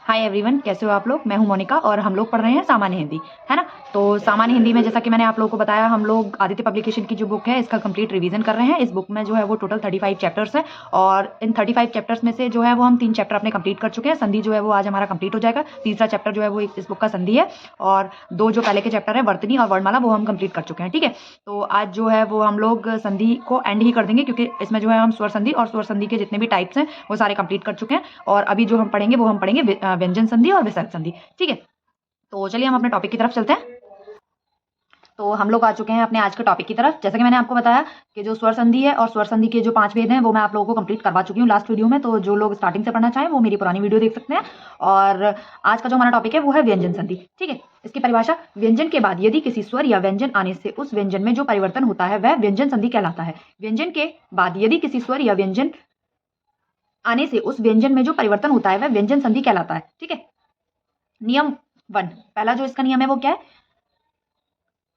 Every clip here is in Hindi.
हाय एवरीवन, कैसे हो आप लोग। मैं हूं मोनिका और हम लोग पढ़ रहे हैं सामान्य हिंदी, है ना। तो सामान्य हिंदी में जैसा कि मैंने आप लोगों को बताया, हम लोग आदित्य पब्लिकेशन की जो बुक है इसका कंप्लीट रिवीजन कर रहे हैं। इस बुक में जो है वो टोटल 35 चैप्टर्स हैं और इन 35 चैप्टर्स में से जो है वो हम 3 चैप्टर अपने कंप्लीट कर चुके हैं। संधि जो है वो आज हमारा कंप्लीट हो जाएगा। तीसरा चैप्टर जो है वो इस बुक का संधि है और 2 जो पहले के चैप्टर है वर्तनी और वर्णमाला वो हम कंप्लीट कर चुके हैं। ठीक है, तो आज जो है वो हम लोग संधि को एंड ही कर देंगे क्योंकि इसमें जो है हम स्वर संधि और स्वर संधि के जितने भी टाइप्स हैं वो सारे कंप्लीट कर चुके हैं। और अभी जो हम पढ़ेंगे वो हम पढ़ेंगे व्यंजन संधि और विसर्ग संधि। ठीक है, तो चलिए हम अपने टॉपिक की तरफ चलते हैं। तो हम लोग आ चुके हैं अपने आज के टॉपिक की तरफ। जैसा कि मैंने आपको बताया कि जो स्वर संधि है और स्वर संधि के जो 5 भेद हैं वो मैं आप लोगों को कंप्लीट करवा चुकी हूँ लास्ट वीडियो में। तो जो लोग स्टार्टिंग से पढ़ना चाहें वो मेरी पुरानी वीडियो देख सकते हैं। और आज का जो हमारा टॉपिक है वो है व्यंजन संधि। ठीक है, इसकी परिभाषा, व्यंजन के बाद यदि किसी स्वर या व्यंजन आने से उस व्यंजन में जो परिवर्तन होता है वह व्यंजन संधि कहलाता है। व्यंजन के बाद यदि किसी स्वर या व्यंजन आने से उस व्यंजन में जो परिवर्तन होता है वह व्यंजन संधि कहलाता है। ठीक है, नियम 1, पहला जो इसका नियम है वो क्या है,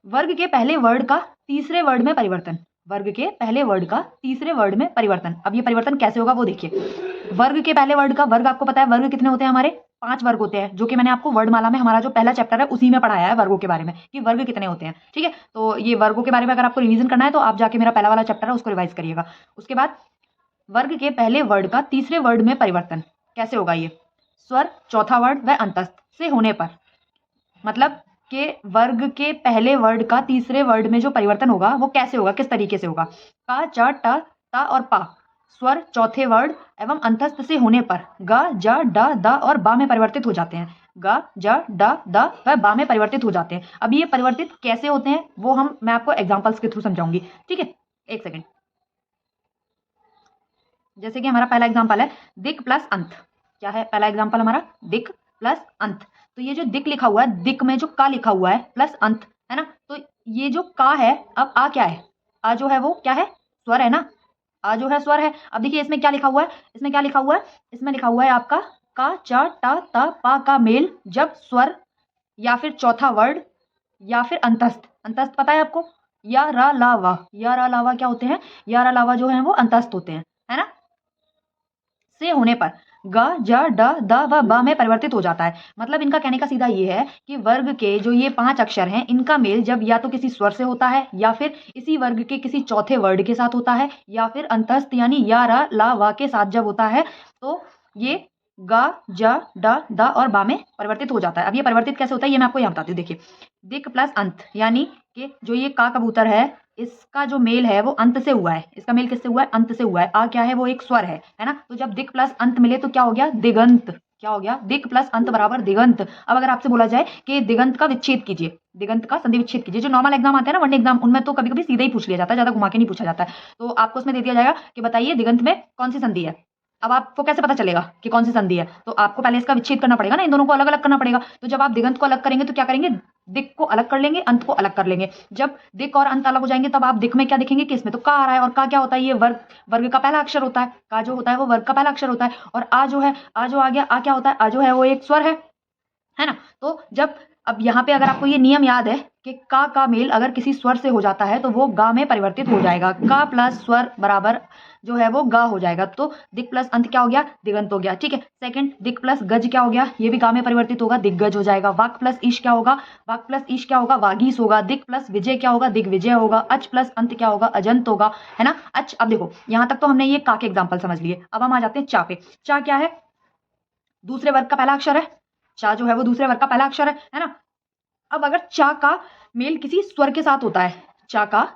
वर्ग के पहले वर्ड का तीसरे वर्ड में परिवर्तन। वर्ग के पहले वर्ड का तीसरे वर्ड में परिवर्तन। अब ये परिवर्तन कैसे होगा वो देखिए। वर्ग के पहले वर्ड का, वर्ग आपको पता है वर्ग कितने होते हैं, हमारे 5 वर्ग होते हैं, जो कि मैंने आपको वर्णमाला में हमारा जो पहला चैप्टर है उसी में पढ़ाया है वर्गों के बारे में कि वर्ग कितने होते हैं। ठीक है, तो ये वर्गों के बारे में अगर आपको रिवीजन करना है तो आप जाके मेरा पहला वाला चैप्टर है उसको रिवाइज करिएगा। उसके बाद वर्ग के पहले वर्ड का तीसरे वर्ड में परिवर्तन कैसे होगा, ये स्वर, चौथा वर्ड व अंतस्थ से होने पर। मतलब कि वर्ग के पहले वर्ड का तीसरे वर्ड में जो परिवर्तन होगा वो कैसे होगा, किस तरीके से होगा। का, च, ट, ता और पा स्वर चौथे वर्ड एवं अंतस्थ से होने पर ग, ज, ड, द और बा में परिवर्तित हो जाते हैं। ग, ज, ड, द व बा में परिवर्तित हो जाते हैं। अब ये परिवर्तित कैसे होते हैं वो मैं आपको एग्जाम्पल्स के थ्रू समझाऊंगी। ठीक है, एक सेकेंड। जैसे कि हमारा पहला एग्जाम्पल है दिक प्लस अंत। क्या है पहला एग्जाम्पल हमारा, दिक प्लस अंत। तो ये जो दिक लिखा हुआ है, दिक में जो का लिखा हुआ है प्लस अंत है ना, तो ये जो का है, अब आ क्या है, आ जो है वो क्या है, स्वर है ना। आ जो है स्वर है। अब देखिए इसमें क्या लिखा हुआ है, इसमें क्या लिखा हुआ है, इसमें लिखा हुआ है आपका का, च, ट, त, पा का मेल जब स्वर या फिर चौथा वर्ड या फिर अंतस्थ, अंतस्थ पता है आपको, या रा लावा, या रा लावा क्या होते हैं, या रा लावा जो है वो अंतस्थ होते हैं, है ना, से होने पर ग, ज, ड, द व ब में परिवर्तित हो जाता है। मतलब इनका कहने का सीधा ये है कि वर्ग के जो ये 5 अक्षर हैं इनका मेल जब या तो किसी स्वर से होता है या फिर इसी वर्ग के किसी चौथे वर्ड के साथ होता है या फिर अंतस्थ यानी या रा ला वा के साथ जब होता है तो ये ग, ज, ड, द और बा में परिवर्तित हो जाता है। अब ये परिवर्तित कैसे होता है ये मैं आपको यहाँ बताती हूँ। देखिए दिक प्लस अंत, यानी कि जो ये का कबूतर है इसका जो मेल है वो अंत से हुआ है। इसका मेल किससे हुआ है, अंत से हुआ है। आ क्या है, वो एक स्वर है ना। तो जब दिक प्लस अंत मिले तो क्या हो गया, दिगंत। क्या हो गया, दिक प्लस अंत बराबर दिगंत। अब अगर आपसे बोला जाए कि दिगंत का विच्छेद कीजिए, दिगंत का संधि विच्छेद कीजिए, जो नॉर्मल एग्जाम आते हैं ना, वन एग्जाम, उनमें तो कभी कभी सीधा ही पूछ लिया जाता है, ज्यादा घुमा के नहीं पूछा जाता है। तो आपको उसमें दे दिया जाएगा कि बताइए दिगंत में कौन सी संधि है। अब आपको कैसे पता चलेगा कि कौन सी संधि है, तो आपको पहले इसका विच्छेद करना पड़ेगा ना, इन दोनों को अलग अलग करना पड़ेगा। तो जब आप दिगंत को अलग करेंगे तो क्या करेंगे, दिक को अलग कर लेंगे, अंत को अलग कर लेंगे। जब दिक और अंत अलग हो जाएंगे तब आप दिक में क्या देखेंगे कि इसमें तो का आ रहा है, और का क्या होता है, ये वर्ग, वर्ग का पहला अक्षर होता है। का जो होता है वो वर्ग का पहला अक्षर होता है। और आ जो है, आ जो आ गया, आ क्या होता है, आ जो है वो एक स्वर है ना। तो जब, अब यहाँ पे अगर आपको ये नियम याद है कि का मेल अगर किसी स्वर से हो जाता है तो वो गा में परिवर्तित हो जाएगा। का प्लस स्वर बराबर जो है वो गा हो जाएगा। तो दिक प्लस अंत क्या हो गया, दिगंत हो गया। ठीक है, सेकंड दिक प्लस गज क्या हो गया, ये भी गा में परिवर्तित होगा, दिग्गज हो जाएगा। वाक प्लस ईश क्या होगा, वाक प्लस ईश क्या होगा, वागीस होगा। दिक प्लस विजय क्या होगा, दिग्विजय होगा। अच प्लस अंत क्या होगा, अजंत होगा, है ना। अच, अब देखो यहाँ तक तो हमने ये का के एग्जाम्पल समझ लिए। अब हम आ जाते हैं चा पे। चा क्या है, दूसरे वर्ग का पहला अक्षर है। चा जो है वो दूसरे वर्ग का पहला अक्षर है ना। अब अगर चा का मेल किसी स्वर के साथ होता है, चा का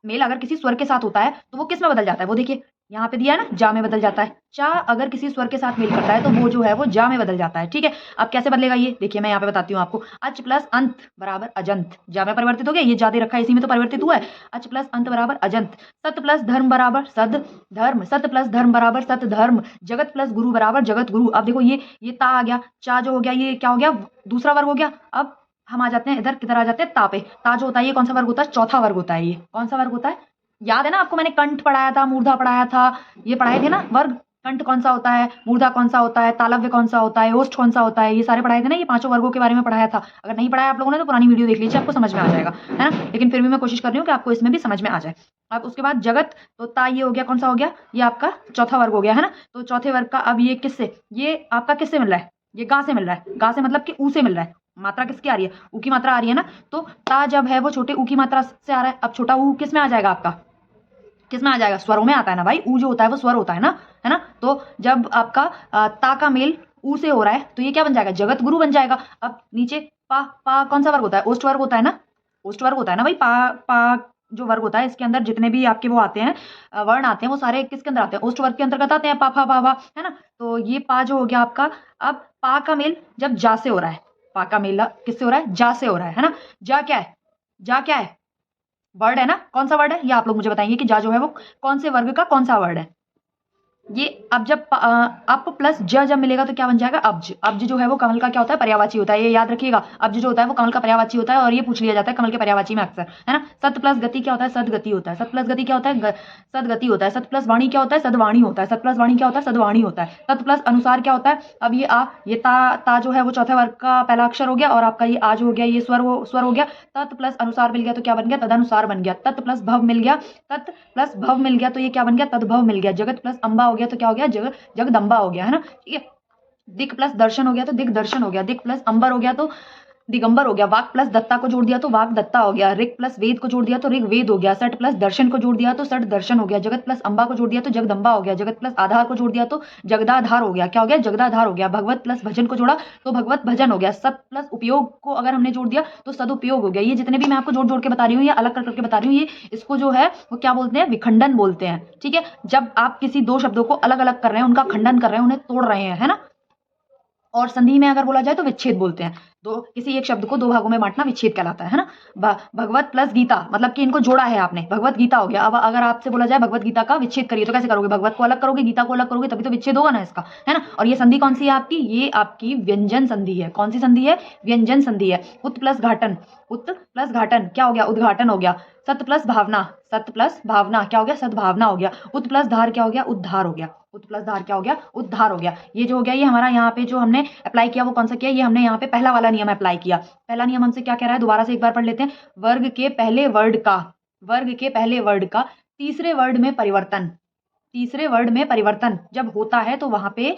मेल अगर किसी स्वर के साथ होता है तो वो किस में बदल जाता है, वो देखिए यहाँ पे दिया है ना, जा में बदल जाता है। चा अगर किसी स्वर के साथ मेल करता है तो वो जो है वो जा में बदल जाता है। ठीक है, अब कैसे बदलेगा ये देखिए, मैं यहाँ पे बताती हूँ आपको। अच प्लस अंत बराबर अजंत, जा में परिवर्तित हो गया, ये जा दे रखा है इसी में तो परिवर्तित हुआ है। अच प्लस अंत बराबर अजंत। सत प्लस धर्म बराबर सद धर्म, सत प्लस धर्म बराबर सत धर्म। जगत प्लस गुरु बराबर जगत गुरु। अब देखो ये ता आ गया, चा जो हो गया ये क्या हो गया, दूसरा वर्ग हो गया। अब हम आ जाते हैं इधर, किधर आ जाते हैं, ता पे। ता जो होता है ये कौन सा वर्ग होता है, चौथा वर्ग होता है। ये कौन सा वर्ग होता है, याद है ना आपको, मैंने कंठ पढ़ाया था, मूर्धा पढ़ाया था, ये पढ़ाए थे ना वर्ग। कंठ कौन सा होता है, मूर्धा कौन सा होता है, तालव्य कौन सा होता है, ओष्ठ कौन सा होता है, ये सारे पढ़ाए थे ना, ये 5 वर्गों के बारे में पढ़ाया था। अगर नहीं पढ़ाया आप लोगों ने तो पुरानी वीडियो देख लीजिए, आपको समझ में आ जाएगा, है ना। लेकिन फिर भी मैं कोशिश कर रही हूँ कि आपको इसमें भी समझ में आ जाए। अब उसके बाद जगत, तो ता ये हो गया, कौन सा हो गया, ये आपका चौथा वर्ग हो गया, है ना। तो चौथे वर्ग का अब ये किससे, ये आपका किससे मिल रहा है, ये गा से मिल रहा है, गा से मतलब कि ऊ से मिल रहा है। मात्रा किसकी आ रही है, ऊ की मात्रा आ रही है ना, तो ता जब है वो छोटे ऊ की मात्रा से आ रहा है। अब छोटा ऊ किस में आ जाएगा आपका, किस में आ जाएगा, स्वरों में आता है ना भाई, ऊ जो होता है वो स्वर होता है ना। तो जब आपका ता का मेल ऊ से हो रहा है तो ये क्या बन जाएगा, जगत गुरु बन जाएगा। अब नीचे पा, पा कौन सा वर्ग होता है, ओष्ठ वर्ग होता है ना, ओष्ठ वर्ग होता है ना भाई। पा पा जो वर्ग होता है इसके अंदर जितने भी आपके वो आते हैं वर्ण आते हैं वो सारे किसके अंदर आते हैं, ओष्ठ वर्ग के अंतर्गत आते हैं, पा फा पा है ना। तो ये पा जो हो गया आपका। अब पा का मेल जब जा से हो रहा है, पा का मेल किससे हो रहा है, जा से हो रहा है ना। जा क्या है, जा क्या है, वर्ड है ना। कौन सा वर्ड है ये आप लोग मुझे बताएंगे कि जा जो है वो कौन से वर्ग का कौन सा वर्ड है। ये अब जब अप प्लस ज जब मिलेगा तो क्या बन जाएगा, अब्ज। अब्ज जो है वो कमल का क्या होता है, पर्यायवाची होता है, ये याद रखिएगा। अब्ज जो होता है वो कमल का पर्यायवाची होता है और ये पूछ लिया जाता है कमल के पर्यायवाची में अक्सर, है ना। सत प्लस गति क्या होता है, सदगति होता है। सत प्लस गति क्या होता है, सदगति होता है। सत प्लस वाणी क्या होता है, सदवाणी होता है। सत प्लस वाणी क्या होता है, सदवाणी होता है। तत् प्लस अनुसार क्या होता है, अब ये ये ता जो है वो चौथे वर्ग का पहला अक्षर हो गया और आपका ये आ जो हो गया ये स्वर हो गया। तत् प्लस अनुसार मिल गया तो क्या बन गया, तदनुसार बन गया। तत् प्लस भव मिल गया, तत् प्लस भव मिल गया तो ये क्या बन गया, तद्भव मिल गया। जगत प्लस अंबा हो गया तो क्या हो गया, जगदम्बा हो गया, है ना। ठीक है। दिक प्लस दर्शन हो गया तो दिग्दर्शन हो गया। दिक प्लस अंबर हो गया तो दिगंबर हो गया। वाक प्लस दत्ता को जोड़ दिया तो वाक दत्ता हो गया। ऋक प्लस वेद को जोड़ दिया तो ऋग वेद हो गया। सट प्लस दर्शन को जोड़ दिया तो सट दर्शन हो गया। जगत प्लस अंबा को जोड़ दिया तो जगदम्बा हो गया। जगत प्लस आधार को जोड़ दिया तो जगदाधार हो गया। क्या हो गया, जगदाधार हो गया। भगवत प्लस भजन को जोड़ा तो भगवत भजन हो गया। सत प्लस उपयोग को अगर हमने जोड़ दिया तो सदुपयोग हो गया। ये जितने भी मैं आपको जोड़ जोड़ के बता रही हूँ या अलग करके बता रही हूँ, ये इसको जो है वो क्या बोलते हैं, विखंडन बोलते हैं। ठीक है। जब आप किसी दो शब्दों को अलग अलग कर रहे हैं, उनका खंडन कर रहे हैं, उन्हें तोड़ रहे हैं, है ना। और संधि में अगर बोला जाए तो विच्छेद बोलते हैं। दो किसी एक शब्द को दो भागों में बांटना विच्छेद कहलाता है ना। भगवत प्लस गीता मतलब कि इनको जोड़ा है आपने, भगवत गीता हो गया। अब अगर आपसे बोला जाए भगवत गीता का विच्छेद करिए तो कैसे करोगे, भगवत को अलग करोगे, गीता को अलग करोगे, तभी तो विच्छेद होगा ना इसका, है ना। और ये संधि कौन सी है आपकी, ये आपकी व्यंजन संधि है। कौन सी संधि है, व्यंजन संधि है। उत प्लस घाटन, उत प्लस घाटन क्या हो गया, उद्घाटन हो गया। सत प्लस भावना, सत प्लस भावना क्या हो गया, सद्भावना हो गया। उत प्लस धार क्या हो गया, उद्धार हो गया। उत प्लस धार क्या हो गया, उद्धार हो गया। ये जो हो गया ये हमारा यहाँ पे जो हमने अप्लाई किया वो कौन सा किया, ये हमने यहाँ पे पहला वाला नियम अप्लाई किया। पहला नियम हमसे क्या कह रहा है, दोबारा से एक बार पढ़ लेते हैं। वर्ग के पहले वर्ड का, वर्ग के पहले वर्ड का तीसरे वर्ड में परिवर्तन, तीसरे वर्ड में परिवर्तन जब होता है तो वहां पे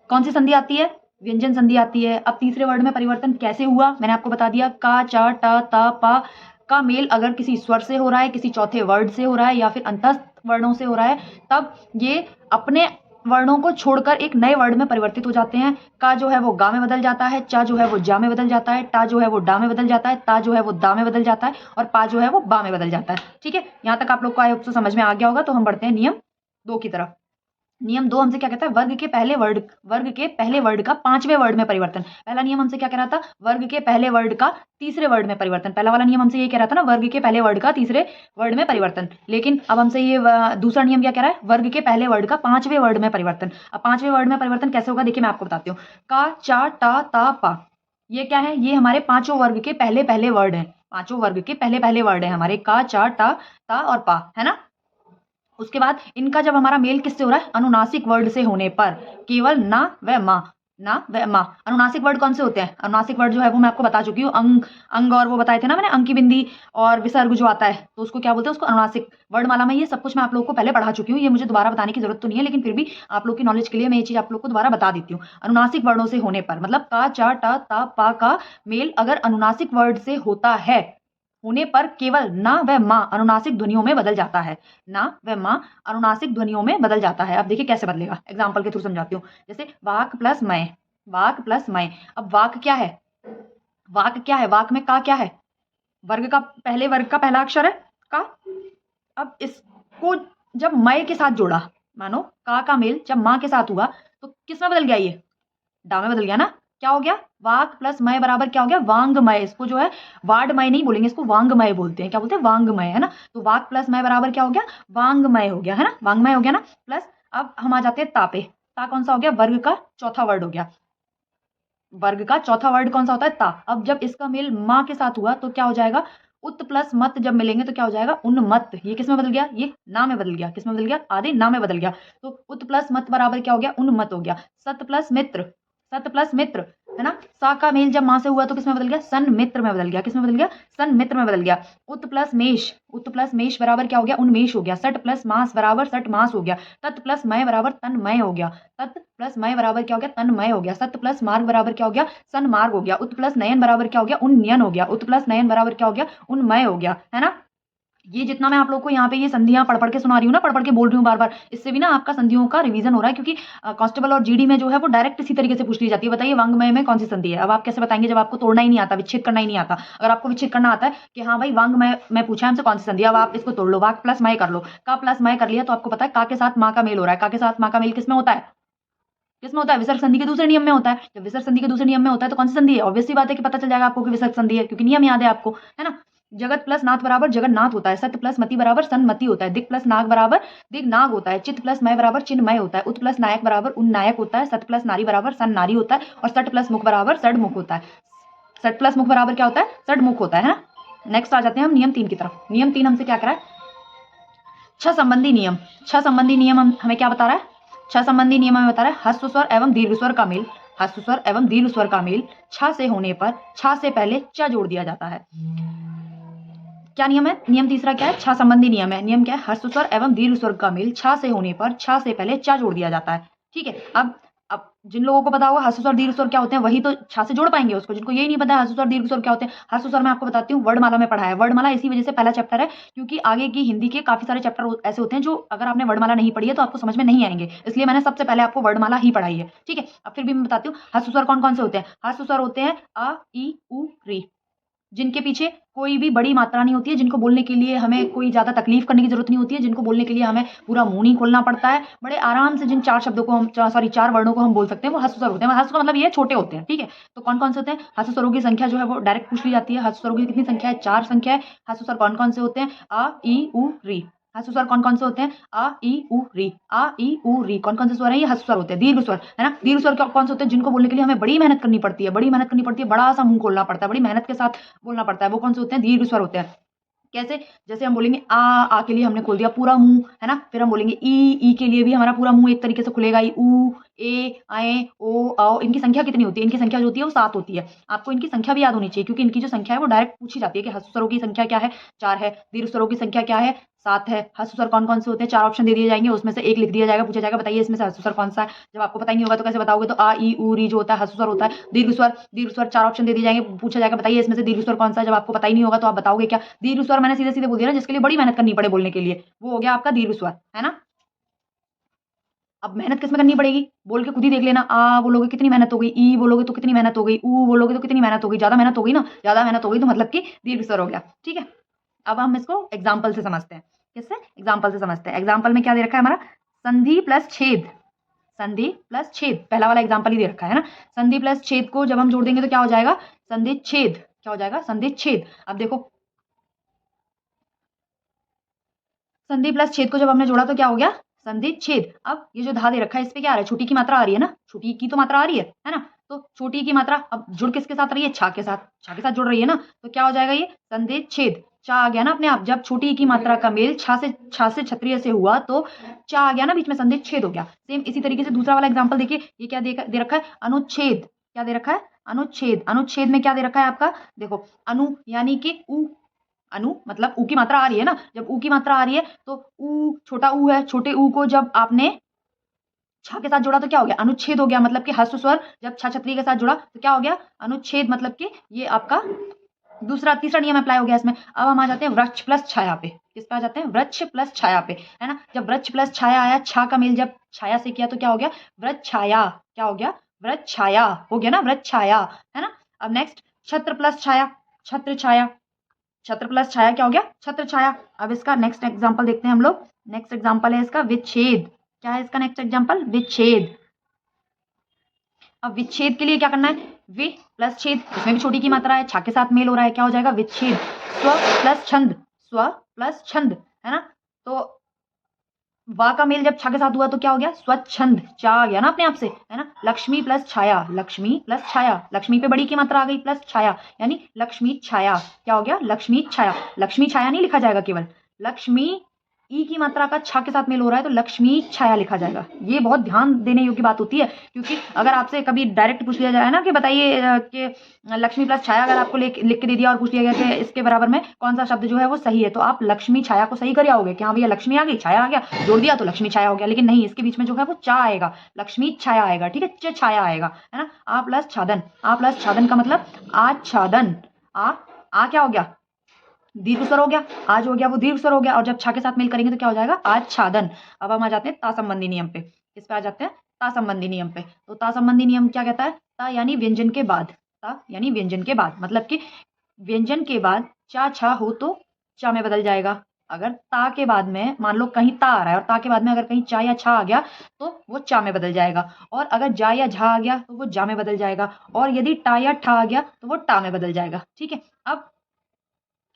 कौन सी संधि आती है, व्यंजन संधि आती है। अब तीसरे वर्ड में परिवर्तन कैसे हुआ, मैंने आपको बता दिया। का, चा, टा, ता, पा का मेल अगर किसी स्वर से हो रहा है, किसी चौथे वर्ड से हो रहा है या फिर अंतस्थ वर्णों से हो रहा है, तब ये अपने वर्णों को छोड़कर एक नए वर्ड में परिवर्तित हो जाते हैं। का जो है वो गा में बदल जाता है, चा जो है वो जा में बदल जाता है, टा जो है वो डा में बदल जाता है, ता जो है वो दा में बदल जाता है और पा जो है वो बा में बदल जाता है। ठीक है, यहाँ तक आप लोग को आई होप तो समझ में आ गया होगा। तो हम बढ़ते हैं नियम 2 की तरफ। नियम 2 हमसे क्या कहता है, वर्ग के पहले वर्ड का पांचवें वर्ड में परिवर्तन। पहला नियम हमसे क्या कह रहा था, वर्ग के पहले वर्ड का तीसरे वर्ड में परिवर्तन। पहला वाला नियम हमसे ये कह रहा था ना, वर्ग के पहले वर्ड का तीसरे वर्ड में परिवर्तन। लेकिन अब हमसे ये दूसरा नियम क्या कह रहा है, वर्ग के पहले वर्ड का पांचवें वर्ड में परिवर्तन। अब पांचवें वर्ड में परिवर्तन कैसे होगा, देखिए मैं आपको बताती हूँ। का, चा, टा, ता, पा, ये क्या है, ये हमारे पांचों वर्ग के पहले पहले वर्ड हैं। पांचों वर्ग के पहले पहले वर्ड है हमारे, का, चा, टा, ता और पा, है ना। उसके बाद इनका जब हमारा मेल किससे हो रहा है, अनुनासिक वर्ड से होने पर, केवल ना व मा, ना व मा। अनुनासिक वर्ड कौन से होते हैं, अनुनासिक वर्ड जो है वो मैं आपको बता चुकी हूँ। अंग, अंग और वो बताए थे ना मैंने, अंग की बिंदी और विसर्ग जो आता है तो उसको क्या बोलते हैं, उसको अनुनासिक। वर्णमाला में ये सब कुछ मैं आप लोगों को पहले पढ़ा चुकी हूँ, ये मुझे दोबारा बताने की जरूरत तो नहीं है, लेकिन फिर भी आप लोग की नॉलेज के लिए मैं ये चीज आप लोग को दोबारा बता देती हूँ। अनुनासिक वर्णों से होने पर मतलब का, चा, टा, ता, पा का मेल अगर अनुनासिक वर्ड से होता है, होने पर केवल ना व मां अनुनासिक ध्वनियों में बदल जाता है। ना व मां अनुनासिक ध्वनियों में बदल जाता है। अब देखिए कैसे बदलेगा, एग्जाम्पल के थ्रू समझाती हूँ। जैसे वाक प्लस मैं, वाक प्लस मैं। अब वाक क्या है, वाक क्या है, वाक में का क्या है, वर्ग का पहले वर्ग का पहला अक्षर है का। अब इसको जब मैं के साथ जोड़ा, मानो का मेल जब मां के साथ हुआ तो किस में बदल गया, ये डा में बदल गया ना। क्या हो गया, वाक प्लस मय बराबर क्या हो गया, वांगमय। इसको जो है वाडमय नहीं बोलेंगे, इसको वांगमय बोलते हैं। क्या बोलते हैं, वांगमय, है ना। तो वाक प्लस मय बराबर क्या हो गया, वांगमय हो गया, है ना, वांगमय हो गया ना। प्लस अब हम आ जाते हैं ता पे। ता कौन सा हो गया, वर्ग का चौथा वर्ड हो गया। वर्ग का चौथा वर्ड कौन सा होता है, ता। अब जब इसका मेल माँ के साथ हुआ तो क्या हो जाएगा, उत प्लस मत जब मिलेंगे तो क्या हो जाएगा, उन्मत्त। ये किस में बदल गया, ये ना में बदल गया। किस में बदल गया, आधे ना में बदल गया। तो उत प्लस मत बराबर क्या हो गया, उन्मत्त हो गया। सत प्लस मित्र, सत प्लस मित्र है ना। सा का मेल जब माँ से हुआ तो किसमें बदल गया, सन मित्र में बदल गया, किसमें बदल गया, सन मित्र में बदल गया। उत प्लस मेष, उत प्लस मेष बराबर क्या हो गया, उन्मेष हो गया। सट प्लस मास बराबर सट मास हो गया। तत् प्लस मय बराबर तन्मय हो गया, तत् प्लस मय बराबर क्या हो गया, तन्मय हो गया। सत प्लस मार्ग बराबर क्या हो गया, सन मार्ग हो गया। उत प्लस नयन बराबर क्या हो गया, उन्नयन हो गया। उत प्लस नयन बराबर क्या हो गया, उन्मय हो गया, है ना। ये जितना मैं आप लोग को यहाँ पे ये संधियां पढ़ के सुना रही हूँ ना, पढ़ के बोल रही हूँ बार बार, इससे भी ना आपका संधियों का रिवीजन हो रहा है, क्योंकि कांस्टेबल और जीडी में जो है वो डायरेक्ट इसी तरीके से पूछ ली जाती है, बताइए वांग्मय में कौन सी संधि है। अब आप कैसे बताएंगे जब आपको तोड़ना ही नहीं आता, विच्छेद करना ही नहीं आता। अगर आपको विच्छेद करना आता है कि हाँ भाई वांग्मय में पूछा है हमसे कौन सी संधि, अब आप इसको तोड़ लो, वाक प्लस मय कर लो, का प्लस मय कर लिया तो आपको पता है का के साथ माँ का मेल हो रहा है। का के साथ माँ का मेल किसमें होता है, किसमें होता है, विसर्ग संधि के दूसरे नियम में होता है। जब विसर्ग संधि के दूसरे नियम में होता है तो कौन सी संधि है, ऑब्वियसली बात है कि पता चल जाएगा आपको कि विसर्ग संधि है, क्योंकि नियम याद है आपको, है ना। जगत प्लस नाथ बराबर जगन्नाथ होता है। सत्य प्लस मति बराबर सन्मति होता है। दिक प्लस नाग बराबर दिग्नाग होता है। चित्त प्लस मय बराबर चिन्मय होता है। उत प्लस नायक बराबर उन्नायक होता है। सत प्लस नारी बराबर सन्नारी होता है। और सट प्लस मुख बराबर सडमुख होता है। सट प्लस मुख बराबर क्या होता है, सडमुख होता है ना। नेक्स्ट आ जाते हैं हम नियम 3 की तरफ। नियम 3 हमसे क्या करा है, छ संबंधी नियम। छ संबंधी नियम हमें क्या बता रहा है, छ संबंधी नियम हमें बता रहा है ह्रस्व स्वर एवं दीर्घ स्वर का मेल, ह्रस्व स्वर एवं दीर्घ स्वर का मेल छ से होने पर छ से पहले च जोड़ दिया जाता है। क्या नियम है, नियम तीसरा क्या है, छ संबंधी नियम है। नियम क्या है, ह्रस्व स्वर एवं दीर्घ स्वर का मेल छ से होने पर छ से पहले च जोड़ दिया जाता है। ठीक है। अब जिन लोगों को पता होगा ह्रस्व स्वर दीर्घ स्वर क्या होते हैं वही तो छ से जोड़ पाएंगे उसको, जिनको यही नहीं पता ह्रस्व स्वर दीर्घ स्वर क्या होते हैं। ह्रस्व स्वर मैं आपको बताती हूँ, वर्णमाला में पढ़ा है। वर्णमाला इसी वजह से पहला चैप्टर है क्योंकि आगे की हिंदी के काफी सारे चैप्टर ऐसे होते हैं जो अगर आपने वर्णमाला नहीं पढ़ी है तो आपको समझ में नहीं आएंगे, इसलिए मैंने सबसे पहले आपको वर्णमाला ही पढ़ाई है। ठीक है। अब फिर भी मैं बताती हूँ ह्रस्व स्वर कौन कौन से होते हैं। ह्रस्व स्वर होते हैं अ ई उ री, जिनके पीछे कोई भी बड़ी मात्रा नहीं होती है, जिनको बोलने के लिए हमें कोई ज्यादा तकलीफ करने की जरूरत नहीं होती है, जिनको बोलने के लिए हमें पूरा मुंह नहीं खोलना पड़ता है, बड़े आराम से जिन चार शब्दों को हम चार वर्णों को हम बोल सकते हैं वो ह्रस्व स्वर होते हैं। ह्रस्व का मतलब ये छोटे होते हैं। ठीक है। तो कौन कौन से होते हैं, ह्रस्व स्वरों की संख्या जो है वो डायरेक्ट पूछ ली जाती है। ह्रस्व स्वरों की कितनी संख्या है, 4 संख्या है। ह्रस्व स्वर कौन कौन से होते हैं, अ ई उ री। ह्रस्व स्वर कौन कौन से होते हैं, अ ई उ री, अ ई उ री। कौन कौन से स्वर है, ये ह्रस्व स्वर होते हैं। दीर्घ स्वर है ना, दीर्घ स्वर कौन से होते हैं, जिनको बोलने के लिए हमें बड़ी मेहनत करनी पड़ती है, बड़ी मेहनत करनी पड़ती है, बड़ा सा मुंह खोलना पड़ता है, बड़ी मेहनत के साथ बोलना पड़ता है, वो कौन से होते हैं, दीर्घ स्वर होते हैं। कैसे, जैसे हम बोलेंगे आ के लिए हमने खोल दिया पूरा मुंह, है ना। फिर हम बोलेंगे ई के लिए भी हमारा पूरा मुंह एक तरीके से खुलेगा। ई ऊ ए आए ओ आओ। इनकी संख्या कितनी होती है, इनकी संख्या जो होती है वो 7 होती है। आपको इनकी संख्या भी याद होनी चाहिए क्योंकि इनकी जो संख्या है वो डायरेक्ट पूछी जाती है कि ह्रस्व स्वरों की संख्या क्या है, 4 है। दीर्घ स्वरों की संख्या क्या है, 7 है। ह्रस्व स्वर कौन कौन से होते हैं, 4 ऑप्शन दे दिए जाएंगे, उसमें से एक लिख दिया जाएगा, पूछा जाएगा बताइए इसमें से ह्रस्व स्वर कौन सा है। जब आपको पता ही नहीं होगा तो कैसे बताओगे, तो आ ई उ री जो होता है ह्रस्व स्वर होता है। दीर्घ स्वर 4 ऑप्शन दे दिए जाएंगे, पूछा जाएगा बताइए इसमें से दीर्घ स्वर कौन सा है। जब आपको पता ही नहीं होगा तो आप बताओगे क्या, दीर्घ स्वर मैंने सीधे सीधे बोल दिया ना, जिसके लिए बड़ी मेहनत करनी पड़े बोलने के लिए, वो हो गया आपका दीर्घ स्वर, है ना। अब मेहनत किसमें करनी पड़ेगी, बोल के खुद ही देख लेना। आ बोलोगे कितनी मेहनत हो गई, ई बोलोगे तो कितनी मेहनत हो गई, ऊ बोलोगे तो कितनी मेहनत हो गई, ज्यादा मेहनत हो गई ना, ज्यादा मेहनत हो गई तो मतलब कि दीर्घ स्वर हो गया। ठीक है। अब हम इसको एग्जाम्पल से समझते हैं। किससे, एग्जाम्पल से समझते हैं। एग्जाम्पल में क्या दे रखा है हमारा, संधि प्लस छेद, संधि प्लस छेद, पहला वाला एग्जाम्पल ही दे रखा है ना। संधि प्लस छेद को जब हम जोड़ देंगे तो क्या हो जाएगा, संधि छेद, क्या हो जाएगा, संधि छेद। अब देखो संधि प्लस छेद को जब हमने जोड़ा तो क्या हो गया, संधि छेद। अब ये जो धा दे रखा है इस पे क्या आ रहा है, छोटी की मात्रा आ रही है ना, छोटी की तो मात्रा आ रही है ना। तो छोटी की मात्रा अब जुड़ किसके साथ रही है, छा के साथ, छा के साथ जुड़ रही है ना, तो क्या हो जाएगा ये संधि छेद। चा आ गया ना अपने आप, जब छोटी की मात्रा का मेल छा से क्षत्रिय से हुआ तो चा आ गया ना बीच में, संधि छेद हो गया। सेम इसी तरीके से दूसरा वाला एग्जाम्पल देखिए, ये क्या दे रखा है, अनुच्छेद। क्या दे रखा है, अनुच्छेद। अनुच्छेद में क्या दे रखा है आपका, देखो अनु यानी कि ऊ, अनु मतलब ऊ की मात्रा आ रही है ना, जब ऊ की मात्रा आ रही है तो ऊ छोटा ऊ है, छोटे ऊ को जब आपने छा के साथ जोड़ा तो क्या हो गया, अनुच्छेद हो गया। मतलब कि ह्रस्व स्वर जब छा छत्री के साथ जुड़ा तो क्या हो गया, अनुच्छेद। मतलब कि ये आपका तीसरा नियम अप्लाई हो गया इसमें। अब हम आ जाते हैं वृक्ष प्लस छाया पे। किस पे आ जाते हैं, वृक्ष प्लस छाया पे, है ना। जब वृक्ष प्लस छाया आया, छा का मेल जब छाया से किया तो क्या हो गया, वृक्ष छाया। क्या हो गया, वृक्ष छाया हो गया ना, वृक्ष छाया, है ना। अब नेक्स्ट छत्र प्लस छाया, छत्र छाया, छत्र प्लस छाया क्या हो गया, छत्र छाया। अब इसका नेक्स्ट एग्जांपल देखते हैं हम लोग। नेक्स्ट एग्जांपल है इसका विच्छेद। क्या है इसका नेक्स्ट एग्जांपल, विच्छेद। अब विच्छेद के लिए क्या करना है, वि प्लस छेद, इसमें भी छोटी की मात्रा है, छा के साथ मेल हो रहा है, क्या हो जाएगा विच्छेद। स्व प्लस छंद, स्व प्लस छंद, है ना। तो वा का मेल जब छा के साथ हुआ तो क्या हो गया, स्वच्छंद। चा आ गया ना अपने आप से, है ना। लक्ष्मी प्लस छाया, लक्ष्मी प्लस छाया, लक्ष्मी पे बड़ी की मात्रा आ गई, प्लस छाया यानी लक्ष्मी छाया। क्या हो गया, लक्ष्मी छाया। लक्ष्मी छाया नहीं लिखा जाएगा केवल, लक्ष्मी ई की मात्रा का छा के साथ मेल हो रहा है तो लक्ष्मी छाया लिखा जाएगा। ये बहुत ध्यान देने योग्य बात होती है, क्योंकि अगर आपसे कभी डायरेक्ट पूछ लिया जाए ना कि बताइए कि लक्ष्मी प्लस छाया अगर आपको लिख के दे दिया और पूछ लिया गया कि इसके बराबर में कौन सा शब्द जो है वो सही है, तो आप लक्ष्मी छाया को सही कर आओगे कि हाँ भैया लक्ष्मी आ गई, छाया आ गया, जोड़ दिया तो लक्ष्मी छाया हो गया। लेकिन नहीं, इसके बीच में जो है वो चा आएगा, लक्ष्मी छाया आएगा। ठीक है, च छाया आएगा, है ना। आ प्लस छादन, आ प्लस छादन का मतलब आच्छादन। आ क्या हो गया, दीर्घ स्वर हो गया, आज हो गया वो दीर्घ स्वर हो गया, और जब छा के साथ मेल करेंगे तो क्या हो जाएगा, आच्छादन। अब हम आ जाते हैं ता संबंधी नियम पे। किस पे आ जाते हैं, ता संबंधी नियम पे। तो ता संबंधी नियम क्या कहता है, ता यानी व्यंजन के बाद, ता यानी व्यंजन के बाद, मतलब कि व्यंजन के बाद चा छा हो तो चा में बदल जाएगा। अगर ता के बाद में मान लो कहीं ता आ रहा है और ता के बाद में अगर कहीं चा या छा आ गया तो वो चा में बदल जाएगा, और अगर जा या झा आ गया तो वो जा में बदल जाएगा, और यदि टा या ठा आ गया तो वो टा में बदल जाएगा। ठीक है, अब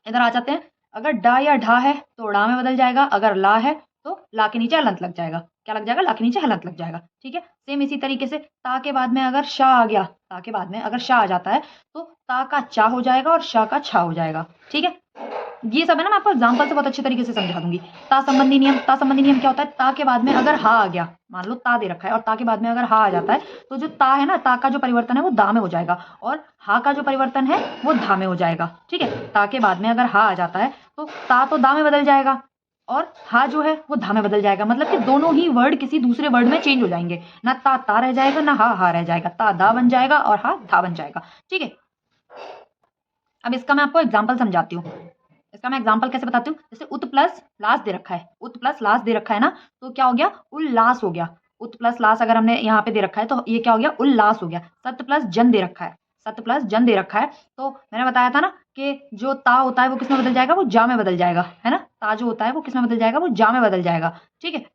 इधर आ जाते हैं। अगर डा या ढा है तो डा में बदल जाएगा, अगर ला है तो ला के नीचे हलंत लग जाएगा। क्या लग जाएगा, ला के नीचे हलंत लग जाएगा। ठीक है, सेम इसी तरीके से ता के बाद में अगर शाह आ गया, ता के बाद में अगर शाह आ जाता है तो ता का चा हो जाएगा और शाह का छा हो जाएगा। ठीक है, ये सब है ना मैं आपको एग्जाम्पल से बहुत अच्छे तरीके से समझा दूंगी। ता संबंधी नियम, ता संबंधी नियम क्या होता है, ता के बाद में अगर हा आ गया, मान लो ता दे रखा है और ता के बाद में अगर हा आ जाता है तो जो ता है ना, ता का जो परिवर्तन है वो दा में हो जाएगा, और हा का जो परिवर्तन है वो धा में हो जाएगा। ठीक है, ता के बाद में अगर हा आ जाता है तो ता तो दा में बदल जाएगा और हा जो है वो धा में बदल जाएगा, मतलब कि दोनों ही वर्ड किसी दूसरे वर्ड में चेंज हो जाएंगे, ना ता ता रह जाएगा ना हा हा रह जाएगा, ता दा बन जाएगा और हा धा बन जाएगा। ठीक है, अब इसका मैं आपको एग्जाम्पल समझाती हूँ। इसका मैं एग्जाम्पल कैसे बताती हूँ, जैसे उत प्लस लास दे रखा है, उत प्लस लास दे रखा है ना, तो क्या हो गया, उल्लास हो गया। उत प्लस लास अगर हमने यहाँ पे दे रखा है तो ये क्या हो गया, उल्लास हो गया। सत्य प्लस जन दे रखा है, सत्य प्लस जन दे रखा है, तो मैंने बताया था ना कि जो ता होता है वो किस में बदल जाएगा, वो जा में बदल जाएगा, है ना। ता जो होता है वो किस में बदल जाएगा, वो जा में बदल जाएगा। ठीक है,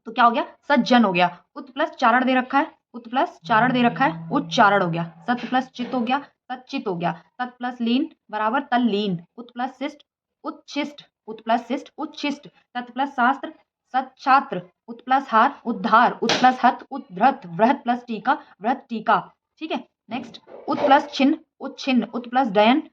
तो क्या हो गया, सज्जन हो गया। उत प्लस चारण दे रखा है, उत प्लस चारण दे रखा है, उच्चारण हो गया। सत प्लस चित हो गया, सचित हो गया। तत् प्लस लीन बराबर तल्लीन। उत प्लस शिष्ट उच्छिष्ट, उत प्लस शिष्ट उच्छिष्ट। तत् प्लस शास्त्र सच्छात्र। उत प्लस हार उद्धार। उत प्लस हत उद्धृत। वृहत प्लस टीका वृहत टीका। ठीक है, नेक्स्ट उत प्लस छिन्न उच्छिन्न। उत प्लस डयन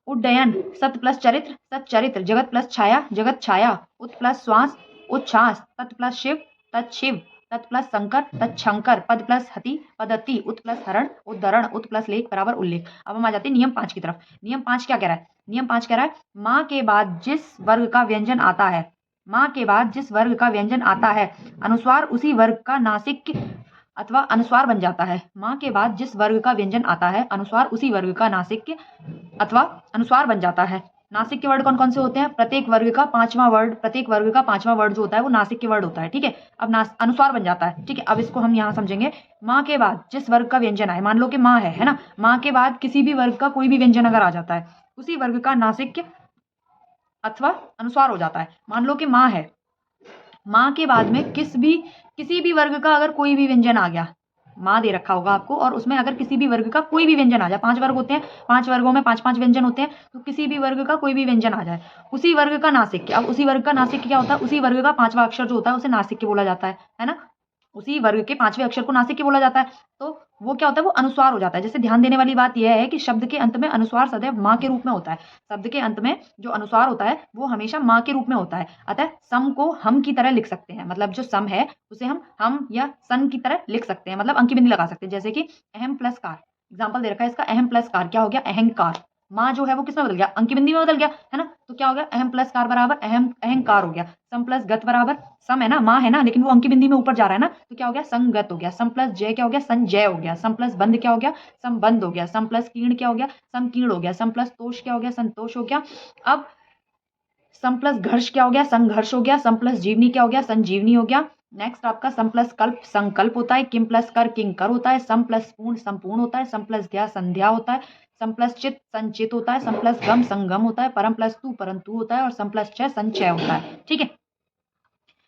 उड्डयन। सत प्लस चरित्र सच्चरित्र। जगत प्लस छाया जगत छाया। उत प्लस श्वास उच्छ्वास। तत् प्लस शिव तत्शिव। तत् प्लस शंकर तत्शंकर। पद प्लस हति पदति। उत प्लस हरण उद्धरण। उत प्लस लेख बराबर उल्लेख। अब हम आ जाते हैं नियम 5 की तरफ। नियम 5 क्या कह रहा है, नियम 5 कह रहा है माँ के बाद जिस वर्ग का व्यंजन आता है, माँ के बाद जिस वर्ग का व्यंजन आता है अनुस्वार उसी वर्ग का नासिक अथवा अनुस्वार बन जाता है। माँ के बाद जिस वर्ग का व्यंजन आता है अनुस्वार उसी वर्ग का नासिक अथवा अनुस्वार बन जाता है। नासिक के वर्ड कौन कौन से होते हैं, प्रत्येक वर्ग का पांचवा वर्ड, प्रत्येक वर्ग का पांचवा वर्ड जो होता है वो नासिक के वर्ड होता है। ठीक है, अब अनुस्वार बन जाता है। ठीक है, अब इसको हम यहाँ समझेंगे। माँ के बाद जिस वर्ग का व्यंजन आए, मान लो कि माँ है ना, माँ के बाद किसी भी वर्ग का कोई भी व्यंजन अगर आ जाता है उसी वर्ग का नासिक अथवा अनुस्वार हो जाता है। मान लो कि माँ है, माँ के बाद में किसी भी वर्ग का अगर कोई भी व्यंजन आ गया, माँ दे रखा होगा आपको और उसमें अगर किसी भी वर्ग का कोई भी व्यंजन आ जाए, 5 वर्ग होते हैं, 5 वर्गों में 5-5 व्यंजन होते हैं, तो किसी भी वर्ग का कोई भी व्यंजन आ जाए उसी वर्ग का नासिक। अब उसी वर्ग का नासिक क्या होता है, उसी वर्ग का 5वां अक्षर जो होता है उसे नासिक के बोला जाता है ना। उसी वर्ग के 5वें अक्षर को नासिक के बोला जाता है, तो वो क्या होता है, वो अनुस्वार हो जाता है। जैसे ध्यान देने वाली बात यह है कि शब्द के अंत में अनुस्वार सदैव माँ के रूप में होता है। शब्द के अंत में जो अनुस्वार होता है वो हमेशा माँ के रूप में होता है। अतः सम को हम की तरह लिख सकते हैं, मतलब जो सम है उसे हम या सन की तरह लिख सकते हैं, मतलब अंकी बिंदी लगा सकते हैं। जैसे कि अहम प्लस कार, एग्जाम्पल दे रखा है इसका, अहम प्लस कार क्या हो गया, अहंकार। माँ जो है वो किसमें बदल गया, अंकी बिंदी में बदल गया, है ना। तो क्या हो गया, अहम प्लस कार बराबर अहंकार हो गया। सम प्लस गत बराबर, सम है ना, माँ है ना, लेकिन वो अंकी बिंदी में ऊपर जा रहा है ना, तो क्या हो गया, संगत हो गया। सम प्लस जय क्या हो गया, संजय हो गया। सम प्लस बंद क्या हो गया, संबंध हो गया। सम प्लस कीर्ण क्या हो गया, समकीर्ण हो गया। सम प्लस तोष क्या हो गया, संतोष हो गया। अब सम प्लस घर्ष क्या हो गया, संघर्ष हो गया। सम प्लस जीवनी क्या हो गया, संजीवनी हो गया। नेक्स्ट आपका सम प्लस कल्प संकल्प होता है। किम प्लस कर किंकर होता है। सम प्लस पूर्ण संपूर्ण होता है। सम प्लस ध्या संध्या होता है। सम प्लस चित संचित होता है। सम प्लस गम संगम होता है। परम प्लस तू परंतु होता है। और सम प्लस छह संचय होता है। ठीक है,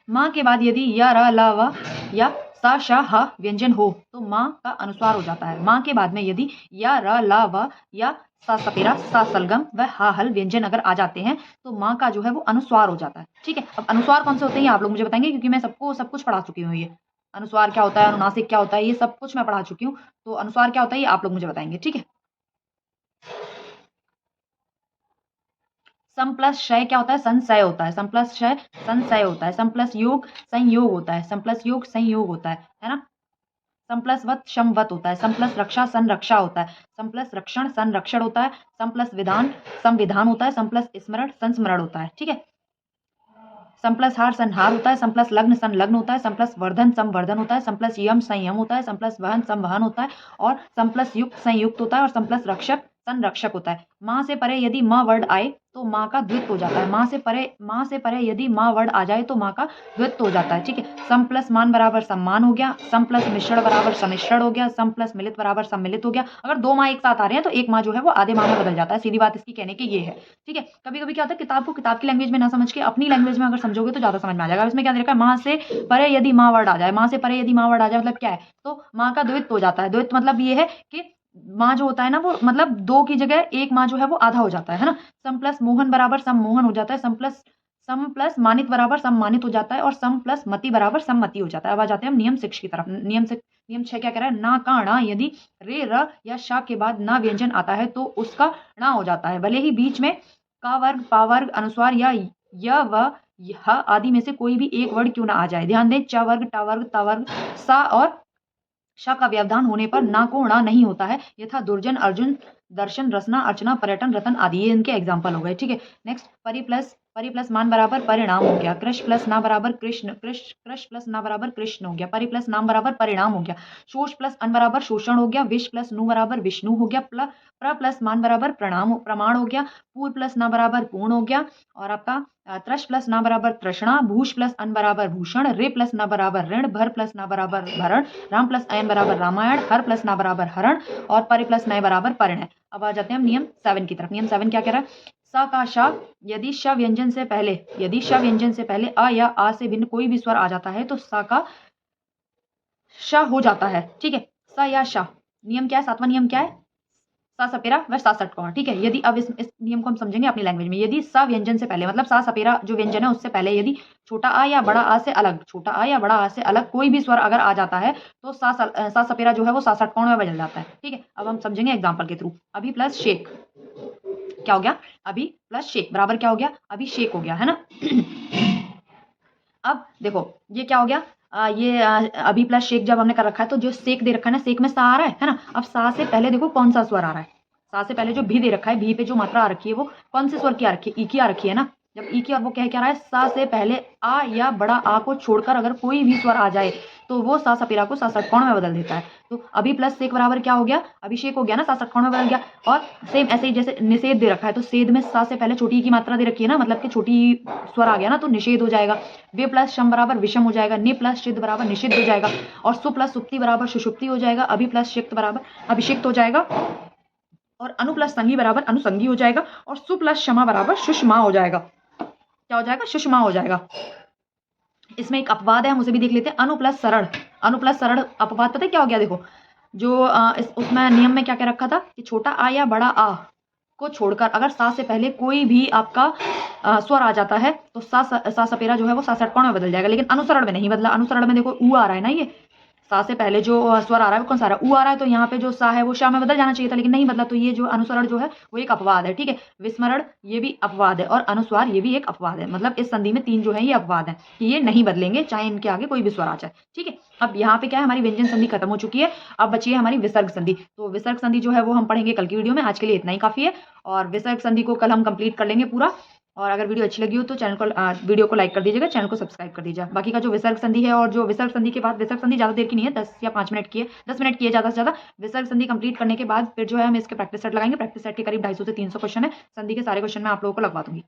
माँ के बाद यदि या र ला व या सा श ह व्यंजन हो तो माँ का अनुस्वार हो जाता है। माँ के बाद में यदि या र ला व या सा सपेरा सा सलगम व हा हल व्यंजन अगर आ जाते हैं तो माँ का जो है वो अनुस्वार हो जाता है। ठीक है, अब अनुस्वार कौन से होते हैं आप लोग मुझे बताएंगे, क्योंकि मैं सबको सब कुछ पढ़ा चुकी हूँ। ये अनुस्वार क्या होता है, अनुनासिक क्या होता है, ये सब कुछ मैं पढ़ा चुकी हूँ। तो अनुस्वार क्या होता है ये आप लोग मुझे बताएंगे। ठीक है, सम प्लस शय क्या होता है? संशय होता है। सम प्लस शय संशय होता है। सम प्लस योग संयोग होता है। सम प्लस योग संयोग होता है ना। सम प्लस वत समवत होता है। सम प्लस रक्षा संरक्षा होता है। सम प्लस रक्षण संरक्षण होता है। सम प्लस विधान संविधान होता है। सम प्लस स्मरण संस्मरण होता है। ठीक है। सम प्लस हार संहार होता है। सम प्लस लग्न संलग्न होता है। सम प्लस वर्धन संवर्धन होता है। सम प्लस यम संयम होता है। सम प्लस वहन संवहन होता है। और सम प्लस युक्त संयुक्त होता है। और सम प्लस रक्षक संरक्षक होता है। माँ से परे यदि माँ वर्ड आए तो माँ का द्वित्व हो जाता है। माँ से परे यदि माँ वर्ड आ जाए तो माँ का द्वित्व हो जाता है। ठीक है। सम प्लस मान बराबर सम्मान हो गया। सम प्लस मिश्रण बराबर सम्मिश्रण हो गया। सम प्लस मिलित बराबर सम्मिलित हो गया। अगर दो माँ एक साथ आ रहे हैं तो एक माँ जो है वो आधे माँ में बदल जाता है। सीधी बात इसकी कहने की ये है। ठीक है। कभी कभी क्या होता है, किताब को किताब की लैंग्वेज में ना समझ के अपनी लैंग्वेज में अगर समझोगे तो ज्यादा समझ में आ जाएगा। इसमें क्या दे रखा है? माँ से परे यदि माँ वर्ड आ जाए। माँ से परे यदि माँ वर्ड आ जाए मतलब क्या है? तो माँ का द्वित्व हो जाता है। द्वित्व मतलब ये है कि माँ जो होता है ना वो मतलब दो की जगह एक माँ जो है वो आधा हो जाता है ना। सम प्लस मोहन बराबर सम मोहन हो जाता है। सम प्लस मानित बराबर सम्मानित हो जाता है। और सम प्लस मति बराबर सम्मति हो जाता है। अब आ जाते हैं हम नियम 6 की तरफ। नियम 6 क्या कह रहा है? ना का णा यदि रे र या शा के बाद ना व्यंजन आता है तो उसका णा हो जाता है, भले ही बीच में का वर्ग पा वर्ग अनुस्वार या य व ह आदि में से कोई भी एक वर्ड क्यों ना आ जाए। ध्यान दें, च वर्ग टा वर्ग ता वर्ग सा और श का व्यवधान होने पर ना को णा नहीं होता है। यथा दुर्जन अर्जुन दर्शन रसना अर्चना पर्यटन रतन आदि, ये इनके एग्जाम्पल हो गए। ठीक है। नेक्स्ट परि प्लस मान बराबर परिणाम हो गया। कृष प्लस ना बराबर कृष्ण कृष प्लस ना बराबर कृष्ण हो गया। परि प्लस नाम बराबर परिणाम हो गया। शोष प्लस अन बराबर शोषण हो गया। विष प्लस नु बराबर विष्णु हो गया। प्र प्लस मान बराबर प्रमाण हो गया। पूर प्लस ना बराबर पूर्ण हो गया। और आपका त्रश प्लस ना बराबर तृष्णा। भूष प्लस अन बराबर भूषण। रे प्लस ना बराबर ऋण। भर प्लस ना बराबर भरण। राम प्लस अयन बराबर रामायण। हर प्लस ना बराबर हरण। और परि प्लस नय बराबर परिणय। अब आ जाते हैं हम नियम 7 की तरफ। नियम 7 क्या कह रहा है? सा का शा यदि श व्यंजन से पहले अ या आ से भिन्न कोई भी स्वर आ जाता है तो सा का श हो जाता है। ठीक है। सा या शा। नियम क्या है? 7वां नियम क्या है? सा सपेरा व सा षटकोण। ठीक है। यदि अब इस नियम को हम समझेंगे अपनी लैंग्वेज में। यदि सा व्यंजन से पहले मतलब सा सपेरा जो व्यंजन है उससे पहले यदि छोटा आ या बड़ा आ से अलग कोई भी स्वर अगर आ जाता है तो सा सपेरा जो है वो सा षटकोण में बदल जाता है। ठीक है। अब हम समझेंगे एग्जाम्पल के थ्रू। अभी प्लस शेख क्या हो गया? अभी प्लस शेख बराबर क्या हो गया? अभिषेक हो गया, है ना। अब देखो ये क्या हो गया? ये अभी प्लस शेक जब हमने कर रखा है तो जो सेक दे रखा है ना, सेक में सा आ रहा है ना। अब सा से पहले देखो कौन सा स्वर आ रहा है। सा से पहले जो भी दे रखा है, भी पे जो मात्रा आ रखी है वो कौन से स्वर की आ रखी है? ई की आ रखी है ना। जब ई की, और वो कह क्या रहा है? सा से पहले आ या बड़ा आ को छोड़कर अगर कोई भी स्वर आ जाए तो वो सा सपेरा को सा षटकोण में बदल देता है। तो अभी प्लस सेक बराबर क्या हो गया? अभिषेक हो गया ना, सा षटकोण में बदल गया। और सेम ऐसे ही जैसे निषेध दे रखा है तो सेध में सा से पहले छोटी की मात्रा दे रखी है ना, मतलब कि छोटी स्वर आ गया ना तो निषेध हो जाएगा। वे प्लस शम बराबर विषम हो जाएगा। नि प्लस सिद्ध बराबर निषिद्ध हो जाएगा। और सु प्लस सुप्ति बराबर सुषुप्ति हो जाएगा। अभि प्लस शिक्त बराबर अभिषिक्त हो जाएगा। और अनु प्लस संगी बराबर अनुसंगी हो जाएगा। और सु प्लस क्षमा बराबर सुषमा हो जाएगा। क्या हो जाएगा? सुषमा हो जाएगा। इसमें एक अपवाद है, हम उसे भी देख लेते हैं। अनु प्लस सरल अपवाद पता है क्या हो गया? देखो जो उसमें नियम में क्या क्या रखा था कि छोटा आ या बड़ा आ को छोड़कर अगर सा से पहले कोई भी आपका स्वर आ जाता है तो सा सपेरा जो है वो सा षटकोण में बदल जाएगा। लेकिन अनुसरण में नहीं बदला। अनुसरण में देखो ऊ आ रहा है ना, ये सा से पहले जो स्वर आ रहा है वो कौन सा आ रहा है? ऊ आ रहा है। तो यहाँ पे जो सा है वो शा में बदल जाना चाहिए था, लेकिन नहीं बदला। तो ये जो अनुसरण जो है वो एक अपवाद है। ठीक है। विस्मरण ये भी अपवाद है। और अनुस्वार ये भी एक अपवाद है। मतलब इस संधि में 3 जो है ये अपवाद है कि ये नहीं बदलेंगे चाहे इनके आगे कोई भी स्वर आ जाए। ठीक है। अब यहाँ पे क्या है? हमारी व्यंजन संधि खत्म हो चुकी है। अब बची है हमारी विसर्ग संधि। तो विसर्ग संधि जो है वो हम पढ़ेंगे कल की वीडियो में। आज के लिए इतना ही काफी है। और विसर्ग संधि को कल हम कंप्लीट कर लेंगे पूरा। और अगर वीडियो अच्छी लगी हो तो वीडियो को लाइक कर दीजिएगा, चैनल को सब्सक्राइब कर दीजिएगा। बाकी का जो विसर्ग संधि है और जो विसर्ग संधि के बाद, विसर्ग संधि ज़्यादा देर की नहीं है, 10 या 5 मिनट की है, 10 मिनट की है ज़्यादा से ज़्यादा। विसर्ग संधि कंप्लीट करने के बाद फिर जो है हम इसके प्रैक्टिस सेट लगाएंगे। प्रैक्टिस सेट के करीब 250 से 300 क्वेश्चन है। संधि के सारे क्वेश्चन मैं आप लोगों को लगवा दूंगी।